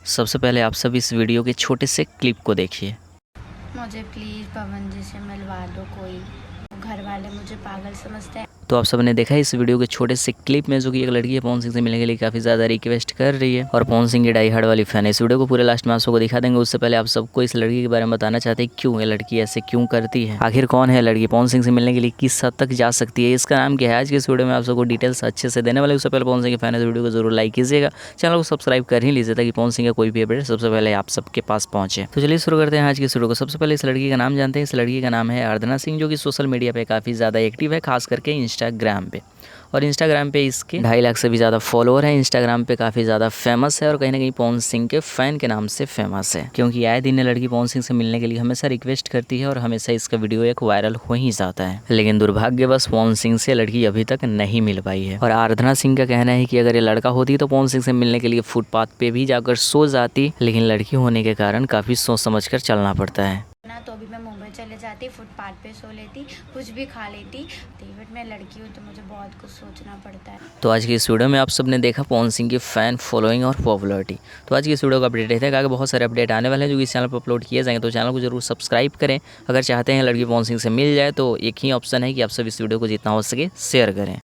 सबसे पहले आप सब इस वीडियो के छोटे से क्लिप को देखिए। मुझे प्लीज़ पवन जी से मिलवा दो कोई। घर वाले मुझे पागल समझते हैं। तो आप सबने देखा इस वीडियो के छोटे से क्लिप में जो कि एक लड़की है पवन सिंह से मिलने के लिए काफ़ी ज़्यादा रिक्वेस्ट कर रही है और पवन सिंह की डाई हार्ड वाली फैन है। इस वीडियो को पूरे लास्ट में आप सबको दिखा देंगे। उससे पहले आप सबको इस लड़की के बारे में बताना चाहते हैं क्यों ये लड़की ऐसे क्यों करती है, आखिर कौन है लड़की, पवन सिंह से मिलने के लिए किस हद तक जा सकती है, इसका नाम क्या है। आज के इस वीडियो में आप सबको डिटेल्स अच्छे से देने वाले। उससे पहले पवन सिंह के फैन है तो वीडियो को जरूर लाइक कीजिएगा, चैनल को सब्सक्राइब कर ही लीजिए ताकि पवन सिंह का कोई भी अपडेट सबसे पहले आप सबके पास पहुंचे। तो चलिए शुरू करते हैं आज की इस वीडियो को। सबसे पहले इस लड़की का नाम जानते हैं। इस लड़की का नाम है आराधना सिंह, जो कि सोशल मीडिया पे काफ़ी ज़्यादा एक्टिव है, खास करके इंस्टाग्राम पे। और इंस्टाग्राम पे इसके 2.5 लाख से भी ज़्यादा फॉलोअर हैं। इंस्टाग्राम पे काफ़ी ज़्यादा फेमस है और कहीं ना कहीं पवन सिंह के फ़ैन के नाम से फेमस है, क्योंकि आए दिन लड़की पवन सिंह से मिलने के लिए हमेशा रिक्वेस्ट करती है और हमेशा इसका वीडियो एक वायरल हो ही जाता है। लेकिन दुर्भाग्यवश पवन सिंह से लड़की अभी तक नहीं मिल पाई है। और आराधना सिंह का कहना है कि अगर ये लड़का होती तो पवन सिंह से मिलने के लिए फुटपाथ पे भी जाकर सो जाती, लेकिन लड़की होने के कारण काफ़ी सोच समझ कर चलना पड़ता है ना तो अभी मैं मुंबई चले जाती, फुटपाथ पे सो लेती, कुछ भी खा लेती। बट मैं लड़की हूँ तो मुझे बहुत कुछ सोचना पड़ता है। तो आज की इस वीडियो में आप सबने देखा पवन सिंह की फैन फॉलोइंग और पॉपुलरिटी। तो आज की इस वीडियो का अपडेट रहता है, आगे बहुत सारे अपडेट आने वाले हैं जो कि इस चैनल पर अपलोड किए जाएंगे। तो चैनल को जरूर सब्सक्राइब करें। अगर चाहते हैं लड़की पवन सिंह से मिल जाए तो एक ही ऑप्शन है कि आप सब इस वीडियो को जितना हो सके शेयर करें।